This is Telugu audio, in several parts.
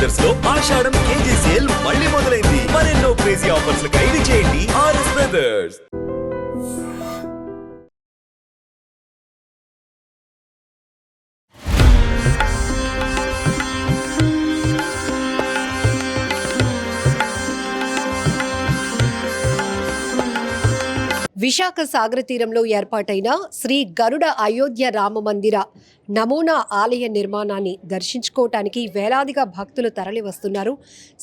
బ్రదర్స్ లో ఆషాఢం కేజీ సేల్ మళ్ళీ మొదలైంది. మరెన్నో క్రేజీ ఆఫర్స్ ఖైదీ చేయండి ఆర్ఎస్ బ్రదర్స్. విశాఖ సాగర తీరంలో ఏర్పాటైన శ్రీ గరుడ అయోధ్య రామ మందిర నమూనా ఆలయ నిర్మాణాన్ని దర్శించుకోవటానికి వేలాదిగా భక్తులు తరలి వస్తున్నారు.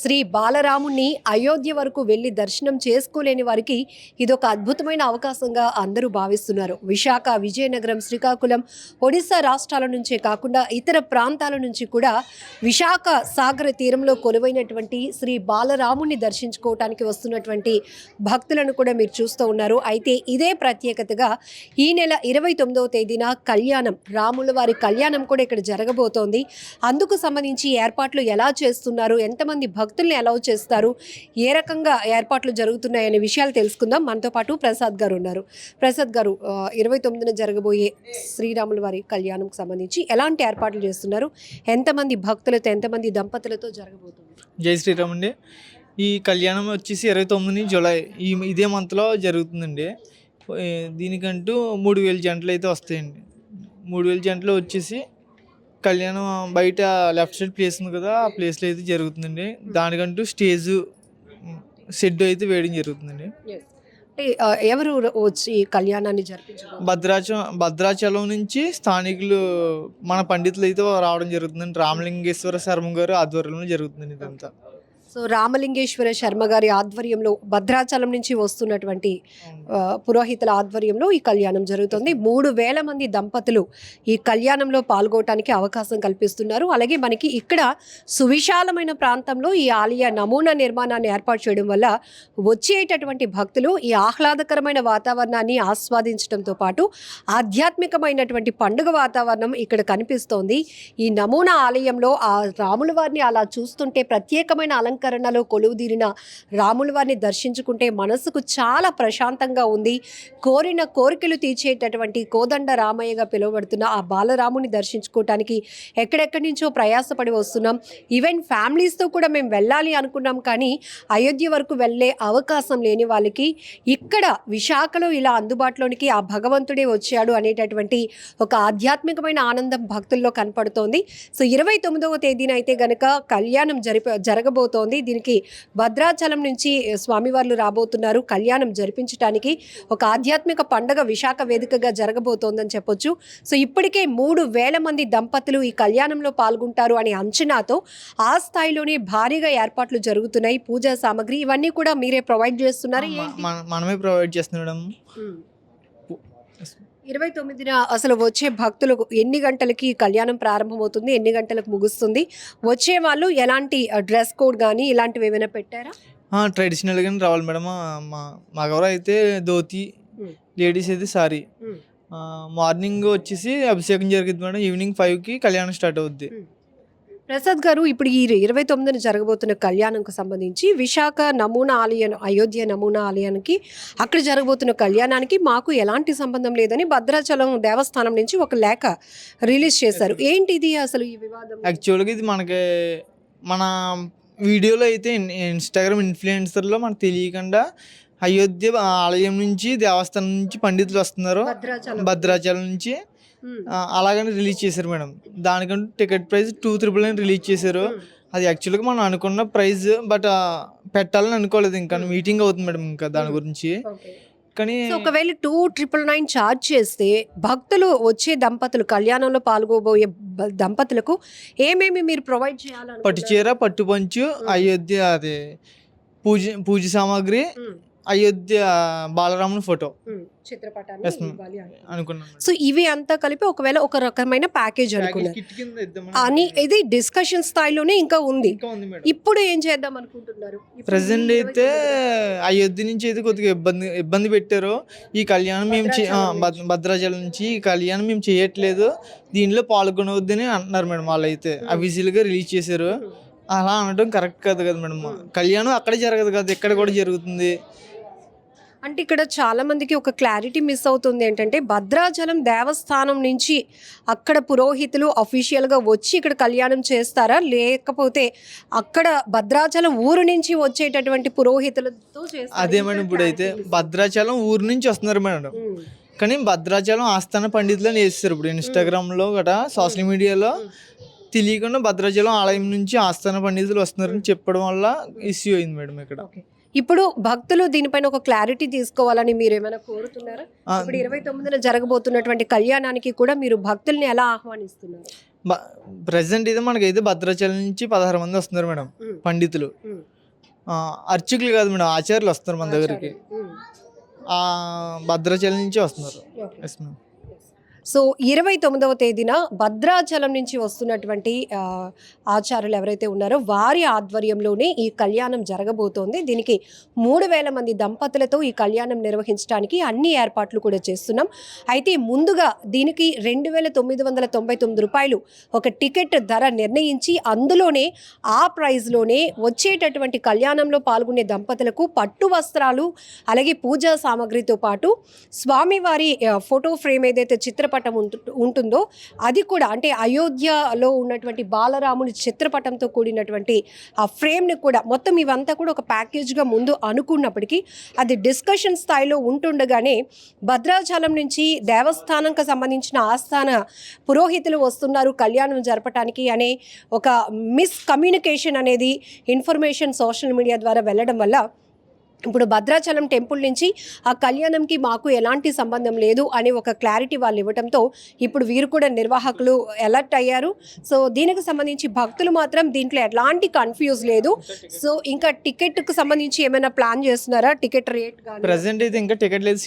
శ్రీ బాలరాముణ్ణి అయోధ్య వరకు వెళ్లి దర్శనం చేసుకోలేని వారికి ఇదొక అద్భుతమైన అవకాశంగా అందరూ భావిస్తున్నారు. విశాఖ, విజయనగరం, శ్రీకాకుళం, ఒడిశా రాష్ట్రాల నుంచే కాకుండా ఇతర ప్రాంతాల నుంచి కూడా విశాఖ సాగర తీరంలో కొలువైనటువంటి శ్రీ బాలరాముణ్ణి దర్శించుకోవటానికి వస్తున్నటువంటి భక్తులను కూడా మీరు చూస్తూ ఉన్నారు. అయితే ఇదే ప్రత్యేకతగా ఈ నెల 29వ తేదీన కళ్యాణం, రాముల వారి కళ్యాణం కూడా ఇక్కడ జరగబోతోంది. అందుకు సంబంధించి ఏర్పాట్లు ఎలా చేస్తున్నారు, ఎంతమంది భక్తుల్ని అలౌ చేస్తారు, ఏ రకంగా ఏర్పాట్లు జరుగుతున్నాయనే విషయాలు తెలుసుకుందాం. మనతో పాటు ప్రసాద్ గారు ఉన్నారు. ప్రసాద్ గారు, 29న జరగబోయే శ్రీరాముల వారి కళ్యాణంకి సంబంధించి ఎలాంటి ఏర్పాట్లు చేస్తున్నారు, ఎంతమంది భక్తులతో, ఎంతమంది దంపతులతో జరగబోతుంది? జై శ్రీరామ్ అండి. ఈ కళ్యాణం వచ్చేసి 29 జూలై ఇదే మంత్లో జరుగుతుందండి. దీనికంటూ 3000 జంటలు అయితే వస్తాయండి. 3000 జంటలు వచ్చేసి కళ్యాణం బయట లెఫ్ట్ సైడ్ ప్లేస్ ఉంది కదా, ఆ ప్లేస్లో అయితే జరుగుతుందండి. దానికంటూ స్టేజ్ షెడ్ అయితే వేయడం జరుగుతుందండి. ఎవరు వచ్చి కళ్యాణాన్ని జరిపించారు? భద్రాచలం నుంచి స్థానికులు మన పండితులు అయితే రావడం జరుగుతుందండి. రామలింగేశ్వర శర్మ గారు ఆధ్వర్యంలో జరుగుతుందండి ఇదంతా. సో రామలింగేశ్వర శర్మ గారి ఆధ్వర్యంలో భద్రాచలం నుంచి వస్తున్నటువంటి పురోహితుల ఆధ్వర్యంలో ఈ కళ్యాణం జరుగుతుంది. 3000 మంది దంపతులు ఈ కళ్యాణంలో పాల్గొనడానికి అవకాశం కల్పిస్తున్నారు. అలాగే మనకి ఇక్కడ సువిశాలమైన ప్రాంతంలో ఈ ఆలయ నమూనా నిర్మాణాన్ని ఏర్పాటు చేయడం వల్ల వచ్చేటటువంటి భక్తులు ఈ ఆహ్లాదకరమైన వాతావరణాన్ని ఆస్వాదించడంతో పాటు ఆధ్యాత్మికమైనటువంటి పండుగ వాతావరణం ఇక్కడ కనిపిస్తోంది. ఈ నమూనా ఆలయంలో ఆ రాముల వారిని అలా చూస్తుంటే, ప్రత్యేకమైన అలంకరణలో కొలువుదీరిన రాముల వారిని దర్శించుకుంటే మనసుకు చాలా ప్రశాంతంగా ఉంది. కోరిన కోరికలు తీర్చేటటువంటి కోదండ రామయ్యగా పిలువబడుతున్న ఆ బాలరాముని దర్శించుకోవటానికి ఎక్కడెక్కడి నుంచో ప్రయాసపడి వస్తున్నాం. ఈవెన్ ఫ్యామిలీస్తో కూడా మేము వెళ్ళాలి అనుకున్నాం, కానీ అయోధ్య వరకు వెళ్ళే అవకాశం లేని వాళ్ళకి ఇక్కడ విశాఖలో ఇలా అందుబాటులోనికి ఆ భగవంతుడే వచ్చాడు అనేటటువంటి ఒక ఆధ్యాత్మికమైన ఆనందం భక్తుల్లో కనపడుతోంది. సో 29వ తేదీన అయితే గనక కళ్యాణం జరగబోతోంది. దీనికి భద్రాచలం నుంచి స్వామివార్లు రాబోతున్నారు. కళ్యాణం జరిపించడానికి ఒక ఆధ్యాత్మిక పండగ విశాఖ వేదికగా జరగబోతోందని చెప్పొచ్చు. సో ఇప్పటికే 3000 మంది దంపతులు ఈ కళ్యాణంలో పాల్గొంటారు అనే అంచనాతో ఆ స్థాయిలోనే భారీగా ఏర్పాట్లు జరుగుతున్నాయి. పూజా సామాగ్రి ఇవన్నీ కూడా మీరే ప్రొవైడ్ చేస్తున్నారు? మనమే ప్రొవైడ్ చేస్తున్నాం. 29న అసలు వచ్చే భక్తులకు ఎన్ని గంటలకి కళ్యాణం ప్రారంభమవుతుంది, ఎన్ని గంటలకు ముగుస్తుంది? వచ్చే వాళ్ళు ఎలాంటి డ్రెస్ కోడ్ కానీ ఇలాంటివి ఏమైనా పెట్టారా? ట్రెడిషనల్గానే రావాలి మేడం. మగవారు అయితే ధోతి, లేడీస్ అయితే సారీ. మార్నింగ్ వచ్చేసి అభిషేకం జరుగుతుంది మేడం. ఈవినింగ్ 5కి కళ్యాణం స్టార్ట్ అవుద్ది. ప్రసాద్ గారు, ఇప్పుడు ఈ 29న జరగబోతున్న కళ్యాణంకు సంబంధించి విశాఖ నమూనా ఆలయం, అయోధ్య నమూనా ఆలయానికి అక్కడ జరగబోతున్న కళ్యాణానికి మాకు ఎలాంటి సంబంధం లేదని భద్రాచలం దేవస్థానం నుంచి ఒక లేఖ రిలీజ్ చేశారు. ఏంటిది అసలు ఈ వివాదం? యాక్చువల్గా ఇది మన వీడియోలో అయితే ఇన్స్టాగ్రామ్ ఇన్ఫ్లుయెన్సర్లో మనకు తెలియకుండా అయోధ్య ఆలయం నుంచి, దేవస్థానం నుంచి పండితులు వస్తున్నారు భద్రాచలం నుంచి. అలాగని రిలీజ్ చేశారు మేడం. దానికంటే టికెట్ ప్రైస్ 299 రిలీజ్ చేశారు. అది యాక్చువల్గా మనం అనుకున్న ప్రైస్, బట్ పెట్టాలని అనుకోలేదు. ఇంకా మీటింగ్ అవుతుంది మేడం ఇంకా దాని గురించి. కానీ ఒకవేళ 299 ఛార్జ్ చేస్తే భక్తులు వచ్చే దంపతులు, కళ్యాణంలో పాల్గొబోయే దంపతులకు ఏమేమి మీరు ప్రొవైడ్ చేయాలి? పట్టు చీర, పట్టు పంచు, అయోధ్య అదే పూజ సామాగ్రి, అయోధ్య బాలరాముని ఫోటో, అనుకున్నాను. సో ఇవి అంతా కలిపి ఒకవేళ ఒక రకమైన ప్యాకేజ్ అనుకున్నారు అని ఇది డిస్కషన్ స్థాయిలోనే ఇంకా ఉంది. ఇప్పుడు ఏం చేద్దాం అనుకుంటున్నారు? ప్రెసెంట్ అయితే అయోధ్య నుంచి అయితే కొద్దిగా ఇబ్బంది పెట్టారు. ఈ కళ్యాణం మేము భద్రాచలం నుంచి ఈ కళ్యాణం మేము చేయట్లేదు, దీనిలో పాల్గొనవద్దని అంటున్నారు మేడం. వాళ్ళు అయితే అఫీషియల్గా రిలీజ్ చేశారు. అలా అనడం కరెక్ట్ కాదు కదా మేడం. కళ్యాణం అక్కడే జరగదు కదా, ఇక్కడ కూడా జరుగుతుంది. అంటే ఇక్కడ చాలా మందికి ఒక క్లారిటీ మిస్ అవుతుంది ఏంటంటే భద్రాచలం దేవస్థానం నుంచి అక్కడ పురోహితులు అఫీషియల్గా వచ్చి ఇక్కడ కళ్యాణం చేస్తారా, లేకపోతే అక్కడ భద్రాచలం ఊరు నుంచి వచ్చేటటువంటి పురోహితులతో చేస్తారా? అదే మేడం, ఇప్పుడైతే భద్రాచలం ఊరు నుంచి వస్తున్నారు మేడం, కానీ భద్రాచలం ఆస్థాన పండితులని వేస్తారు ఇప్పుడు ఇన్స్టాగ్రామ్లో గట్రా సోషల్ మీడియాలో. తెలియకుండా భద్రాచలం ఆలయం నుంచి ఆస్థాన పండితులు వస్తున్నారని చెప్పడం వల్ల ఇష్యూ అయింది మేడం ఇక్కడ. ఇప్పుడు భక్తులు దీనిపైన ఒక క్లారిటీ తీసుకోవాలని మీరు ఏమైనా కోరుతున్నారా? ఇప్పుడు 29న జరగబోతున్నటువంటి కళ్యాణానికి కూడా మీరు భక్తుల్ని ఎలా ఆహ్వానిస్తున్నారు? ప్రజెంట్ అయితే మనకైతే భద్రాచలం నుంచి 16 మంది వస్తున్నారు మేడం పండితులు. అర్చకులు కాదు మేడం, ఆచార్యులు వస్తున్నారు మన దగ్గరికి. భద్రాచలం నుంచి వస్తున్నారు. Yes madam. సో 29వ తేదీన భద్రాచలం నుంచి వస్తున్నటువంటి ఆచార్యులు ఎవరైతే ఉన్నారో వారి ఆధ్వర్యంలోనే ఈ కళ్యాణం జరగబోతోంది. దీనికి 3000 మంది దంపతులతో ఈ కళ్యాణం నిర్వహించడానికి అన్ని ఏర్పాట్లు కూడా చేస్తున్నాం. అయితే ముందుగా దీనికి 2999 రూపాయలు ఒక టికెట్ ధర నిర్ణయించి అందులోనే ఆ ప్రైజ్లోనే వచ్చేటటువంటి కళ్యాణంలో పాల్గొనే దంపతులకు పట్టు వస్త్రాలు అలాగే పూజా సామాగ్రితో పాటు స్వామివారి ఫోటో ఫ్రేమ్ ఏదైతే చిత్రపటం ఉంటుందో అది కూడా, అంటే అయోధ్యలో ఉన్నటువంటి బాలరాముని చిత్రపటంతో కూడినటువంటి ఆ ఫ్రేమ్ని కూడా మొత్తం ఇవంతా కూడా ఒక ప్యాకేజ్గా ముందు అనుకున్నప్పటికీ అది డిస్కషన్ స్థాయిలో ఉంటుండగానే భద్రాచలం నుంచి దేవస్థానంకి సంబంధించిన ఆస్థాన పురోహితులు వస్తున్నారు కళ్యాణం జరపడానికి అనే ఒక మిస్కమ్యూనికేషన్ అనేది ఇన్ఫర్మేషన్ సోషల్ మీడియా ద్వారా వెళ్ళడం వల్ల ఇప్పుడు భద్రాచలం టెంపుల్ నుంచి ఆ కళ్యాణంకి మాకు ఎలాంటి సంబంధం లేదు అనే ఒక క్లారిటీ వాళ్ళు ఇవ్వడంతో ఇప్పుడు వీరు కూడా నిర్వాహకులు అలర్ట్ అయ్యారు. సో దీనికి సంబంధించి భక్తులు మాత్రం దీంట్లో ఎలాంటి కన్ఫ్యూజ్ లేదు. సో ఇంకా టికెట్కి సంబంధించి ఏమైనా ప్లాన్ చేస్తున్నారా? టికెట్ రేట్ ప్రెసెంట్ అయితే ఇంకా టికెట్ లేదు,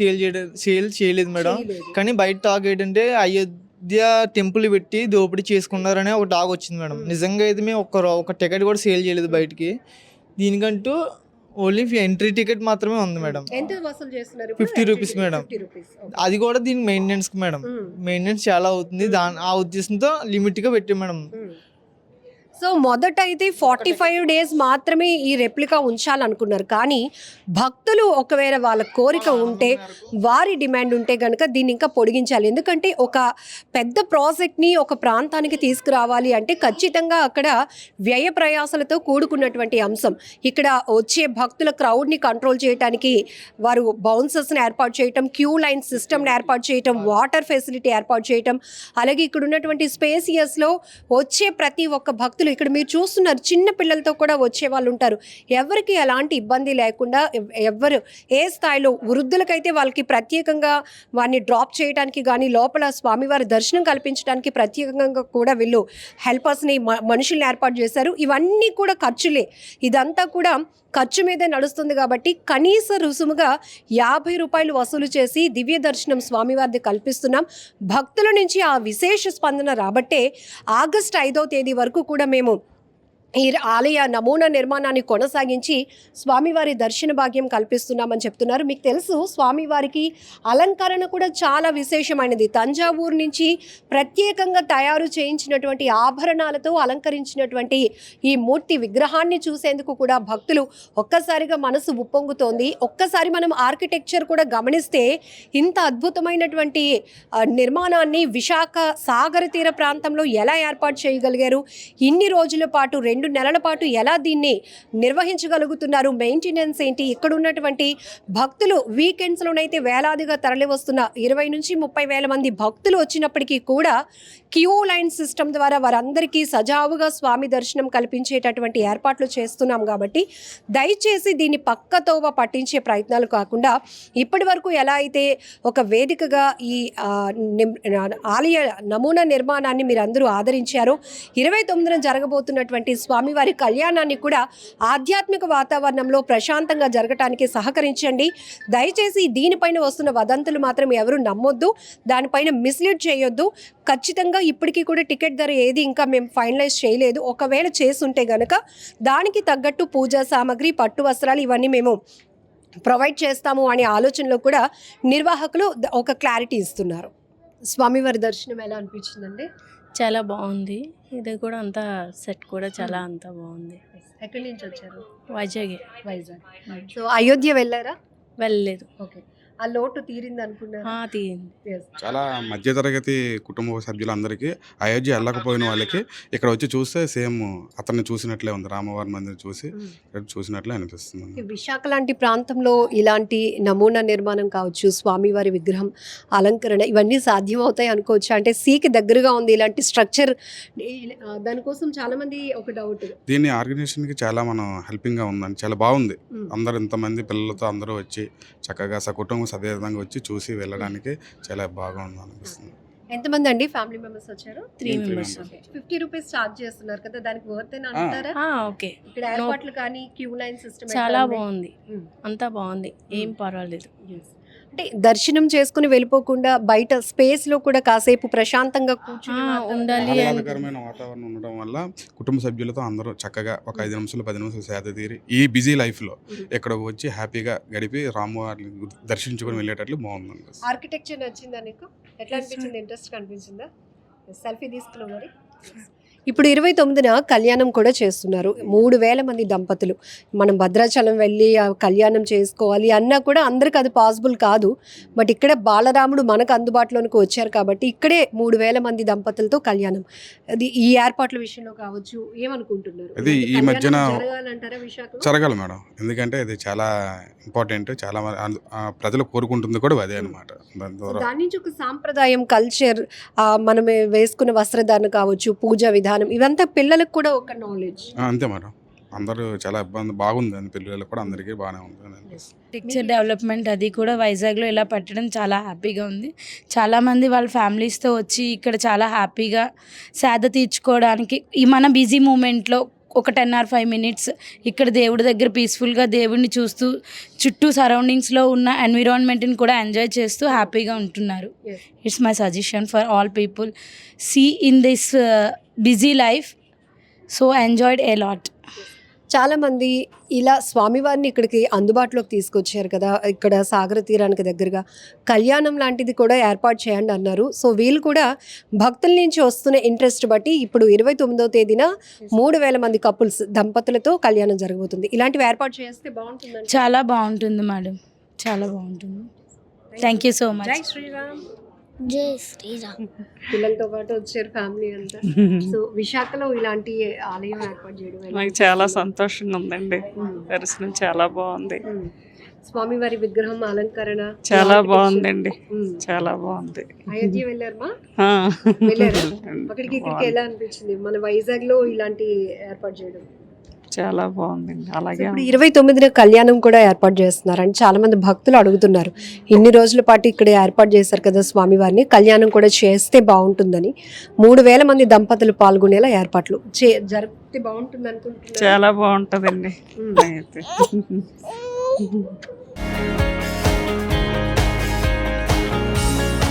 సేల్ చేయలేదు మేడం. కానీ బయట టాక్ ఏంటంటే అయోధ్య టెంపుల్ పెట్టి దోపిడీ చేసుకున్నారనే ఒక టాక్ వచ్చింది మేడం. నిజంగా అయితే మేము ఒక టికెట్ కూడా సేల్ చేయలేదు బయటికి. దీనికంటూ ఓన్లీ ఎంట్రీ టికెట్ మాత్రమే ఉంది మేడం. 50 rupees madam. అది కూడా దీని మెయింటెనెన్స్ మేడం. మెయింటెనెన్స్ చాలా అవుతుంది. ఆ ఉద్దేశంతో లిమిట్గా పెట్టాం మేడం. సో మొదట అయితే 45 డేస్ మాత్రమే ఈ రెప్లికా ఉంచాలనుకున్నారు. కానీ భక్తులు ఒకవేళ వాళ్ళ కోరిక ఉంటే, వారి డిమాండ్ ఉంటే కనుక దీన్ని ఇంకా పొడిగించాలి. ఎందుకంటే ఒక పెద్ద ప్రాజెక్ట్ని ఒక ప్రాంతానికి తీసుకురావాలి అంటే ఖచ్చితంగా అక్కడ వ్యయ ప్రయాసాలతో కూడుకున్నటువంటి అంశం. ఇక్కడ వచ్చే భక్తుల క్రౌడ్ని కంట్రోల్ చేయడానికి వారు బౌన్సర్స్ని ఏర్పాటు చేయటం, క్యూ లైన్ సిస్టమ్ని ఏర్పాటు చేయటం, వాటర్ ఫెసిలిటీ ఏర్పాటు చేయటం, అలాగే ఇక్కడ ఉన్నటువంటి స్పేసియస్లో వచ్చే ప్రతి ఒక్క భక్తులు ఇక్కడ మీరు చూస్తున్నారు చిన్న పిల్లలతో కూడా వచ్చే వాళ్ళు ఉంటారు. ఎవరికి ఎలాంటి ఇబ్బంది లేకుండా ఎవరు ఏ స్థాయిలో వృద్ధులకైతే వాళ్ళకి ప్రత్యేకంగా వారిని డ్రాప్ చేయడానికి కానీ లోపల స్వామివారి దర్శనం కల్పించడానికి ప్రత్యేకంగా కూడా వీళ్ళు హెల్పర్స్ని మనుషుల్ని ఏర్పాటు చేశారు. ఇవన్నీ కూడా ఖర్చులే. ఇదంతా కూడా ఖర్చు మీదే నడుస్తుంది కాబట్టి కనీస రుసుముగా 50 రూపాయలు వసూలు చేసి దివ్య దర్శనం స్వామివారిది కల్పిస్తున్నాం. భక్తుల నుంచి ఆ విశేష స్పందన రాబట్టే ఆగస్టు 5వ తేదీ వరకు కూడా మేము ఈ ఆలయ నమూనా నిర్మాణాన్ని కొనసాగించి స్వామివారి దర్శన భాగ్యం కల్పిస్తున్నామని చెప్తున్నారు. మీకు తెలుసు స్వామివారికి అలంకరణ కూడా చాలా విశేషమైనది. తంజావూరు నుంచి ప్రత్యేకంగా తయారు చేయించినటువంటి ఆభరణాలతో అలంకరించినటువంటి ఈ మూర్తి విగ్రహాన్ని చూసేందుకు కూడా భక్తులు ఒక్కసారిగా మనసు ఉప్పొంగుతోంది. ఒక్కసారి మనం ఆర్కిటెక్చర్ కూడా గమనిస్తే ఇంత అద్భుతమైనటువంటి నిర్మాణాన్ని విశాఖ సాగర తీర ప్రాంతంలో ఎలా ఏర్పాటు చేయగలిగారు? ఇన్ని రోజుల పాటు 2 నెలల పాటు ఎలా దీన్ని నిర్వహించగలుగుతున్నారు? మెయింటెనెన్స్ ఏంటి? ఇక్కడ ఉన్నటువంటి భక్తులు వీకెండ్స్లోనైతే వేలాదిగా తరలి వస్తున్న 20 నుంచి 30 వేల మంది భక్తులు వచ్చినప్పటికీ కూడా క్యూ లైన్ సిస్టమ్ ద్వారా వారందరికీ సజావుగా స్వామి దర్శనం కల్పించేటటువంటి ఏర్పాట్లు చేస్తున్నాం. కాబట్టి దయచేసి దీన్ని పక్కతోవ పట్టించే ప్రయత్నాలు కాకుండా ఇప్పటి వరకు ఎలా అయితే ఒక వేదికగా ఈ ఆలయ నమూనా నిర్మాణాన్ని మీరు అందరూ ఆదరించారో 29న జరగబోతున్నటువంటి స్వామివారి కళ్యాణాన్ని కూడా ఆధ్యాత్మిక వాతావరణంలో ప్రశాంతంగా జరగటానికి సహకరించండి. దయచేసి దీనిపైన వస్తున్న వదంతులు మాత్రం ఎవరు నమ్మొద్దు, దానిపైన మిస్లీడ్ చేయొద్దు. ఖచ్చితంగా ఇప్పటికీ కూడా టికెట్ ధర ఏది ఇంకా మేము ఫైనలైజ్ చేయలేదు. ఒకవేళ చేసుంటే గనక దానికి తగ్గట్టు పూజా సామాగ్రి, పట్టు వస్త్రాలు ఇవన్నీ మేము ప్రొవైడ్ చేస్తాము అనే ఆలోచనలో కూడా నిర్వాహకులు ఒక క్లారిటీ ఇస్తున్నారు. స్వామివారి దర్శనం ఎలా అనిపించిందండి? చాలా బాగుంది. ఇది కూడా అంతా సెట్ కూడా చాలా అంతా బాగుంది. ఎక్కడి నుంచి వచ్చారు? వైజాగ్. సో అయోధ్య వెళ్ళారా? వెళ్ళలేదు. ఓకే, ఆ లోటు తీరింది అనుకున్నారు. తీయండి. చాలా మధ్యతరగతి కుటుంబ సభ్యులందరికీ అయోధ్య వెళ్ళకపోయిన వాళ్ళకి ఇక్కడ వచ్చి చూస్తే సేమ్ అతన్ని చూసినట్లే ఉంది. రామవారి మందిరం చూసి ఇక్కడ చూసినట్లే అనిపిస్తుంది. విశాఖ లాంటి ప్రాంతంలో ఇలాంటి నమూనా నిర్మాణం కావచ్చు, స్వామివారి విగ్రహం అలంకరణ ఇవన్నీ సాధ్యమవుతాయి అనుకోవచ్చు. అంటే సీకి దగ్గరగా ఉంది ఇలాంటి స్ట్రక్చర్. దానికోసం చాలా మంది ఒక డౌట్, దీన్ని ఆర్గనైజేషన్కి చాలా మనం హెల్పింగ్గా ఉందండి. చాలా బాగుంది. అందరూ ఇంతమంది పిల్లలతో అందరూ వచ్చి చక్కగా సకుటుంబం సదేవిధంగా వచ్చి చూసి వెళ్ళడానికి చాలా బాగుంది అనిపిస్తుంది. ఎంతమంది అండి ఫ్యామిలీ మెంబర్స్ వచ్చారు? 3 members. 50 రూపీస్ ఛార్జ్ చేస్తున్నారు కదా, దానికి వర్త్ అంటారా? ఓకే, ఇక్కడ ఏర్పాట్లు కానీ క్యూ లైన్ సిస్టమ్ చాలా బాగుంది. అంతా బాగుంది, ఏం పర్వాలేదు. అంటే దర్శనం చేసుకుని వెళ్ళిపోకుండా బయట స్పేస్ లో కూడా కాసేపు ప్రశాంతంగా కూర్చుని ఉండాలి. ఆహ్లాదకరమైన వాతావరణం ఉండడం వల్ల కుటుంబ సభ్యులతో అందరూ చక్కగా ఒక 5 నిమిషాలు 10 నిమిషాలు సేద తీరి ఈ బిజీ లైఫ్లో ఇక్కడ వచ్చి హ్యాపీగా గడిపి రామువారిని దర్శించుకొని వెళ్ళేటట్లు బాగుందండి. ఆర్కిటెక్చర్ నచ్చిందా నీకు? ఎట్లా అనిపించింది? ఇంట్రెస్ట్ కనిపించిందా? సెల్ఫీ తీసుకున్నావు మరి? ఇప్పుడు 29న కళ్యాణం కూడా చేస్తున్నారు. 3000 మంది దంపతులు. మనం భద్రాచలం వెళ్ళి ఆ కళ్యాణం చేసుకోవాలి అన్నా కూడా అందరికి అది పాసిబుల్ కాదు. బట్ ఇక్కడ బాలరాముడు మనకు అందుబాటులోనికి వచ్చారు కాబట్టి ఇక్కడే 3000 మంది దంపతులతో కళ్యాణం. అది ఈ ఏర్పాట్ల విషయంలో కావచ్చు, ఏమనుకుంటున్నారు? ఇది ఈ మధ్యన జరగాలంటారా విశాఖలో? జరగాలి మేడం, ఎందుకంటే ఇది చాలా ఇంపార్టెంట్. చాలా ప్రజలు కోరుకుంటుంది కూడా అదే అనమాట. దాని ద్వారా దాని నుంచి ఒక సాంప్రదాయం, కల్చర్, మనం వేసుకున్న వస్త్రధారణ కావచ్చు, పూజా విధానం, ఇవంతా పిల్లలకు కూడా ఒక నాలెడ్జ్. అంతే మేడం, అందరూ చాలా బాగుంది అని పిల్లలకు కూడా అందరికీ బాగానే ఉంది. పిక్చర్ డెవలప్మెంట్ అది కూడా వైజాగ్లో ఇలా పెట్టడం చాలా హ్యాపీగా ఉంది. చాలామంది వాళ్ళ ఫ్యామిలీస్తో వచ్చి ఇక్కడ చాలా హ్యాపీగా సేద తీర్చుకోవడానికి ఈ మన బిజీ మూమెంట్లో ఒక 10 or 5 minutes ఇక్కడ దేవుడి దగ్గర పీస్ఫుల్గా దేవుడిని చూస్తూ చుట్టూ సరౌండింగ్స్లో ఉన్న ఎన్విరాన్మెంట్ని కూడా ఎంజాయ్ చేస్తూ హ్యాపీగా ఉంటున్నారు. It's my suggestion for all people see in this busy life. So enjoyed a lot. చాలామంది ఇలా స్వామివారిని ఇక్కడికి అందుబాటులోకి తీసుకొచ్చారు కదా, ఇక్కడ సాగర తీరానికి దగ్గరగా కళ్యాణం లాంటిది కూడా ఏర్పాటు చేయండి అన్నారు. సో వీళ్ళు కూడా భక్తుల నుంచి వస్తున్న ఇంట్రెస్ట్ బట్టి ఇప్పుడు 29వ తేదీన 3000 మంది కపుల్స్ దంపతులతో కళ్యాణం జరగబోతుంది. ఇలాంటివి ఏర్పాటు చేస్తే బాగుంటుంది. చాలా బాగుంటుంది మేడం, చాలా బాగుంటుంది. Thank you so much. జై శ్రీరామ్. జై శ్రీరామ్. పిల్లలతో పాటు వచ్చారు ఫ్యామిలీ అంతా. సో విశాఖలో ఇలాంటి ఆలయం ఏర్పాటు చేయడం నాకు చాలా సంతోషంగా ఉందండి. దర్శనం చాలా బాగుంది. స్వామివారి విగ్రహం అలంకరణ చాలా బాగుందండి, చాలా బాగుంది. అయోధ్య వెళ్ళారమ్మా? వెళ్ళారు. అక్కడికి ఇక్కడికి ఎలా అనిపించింది మన వైజాగ్ లో ఇలాంటి ఏర్పాటు చేయడం? చాలా బాగుందండి. అలాగే ఇప్పుడు 29న కళ్యాణం కూడా ఏర్పాటు చేస్తున్నారు అని చాలా మంది భక్తులు అడుగుతున్నారు. ఇన్ని రోజుల పాటు ఇక్కడ ఏర్పాటు చేశారు కదా స్వామివారిని, కళ్యాణం కూడా చేస్తే బాగుంటుందని 3000 మంది దంపతులు పాల్గొనేలా ఏర్పాట్లు జరిగితే బాగుంటుంది అనుకుంటున్నారు. చాలా బాగుంటుందండి. అయితే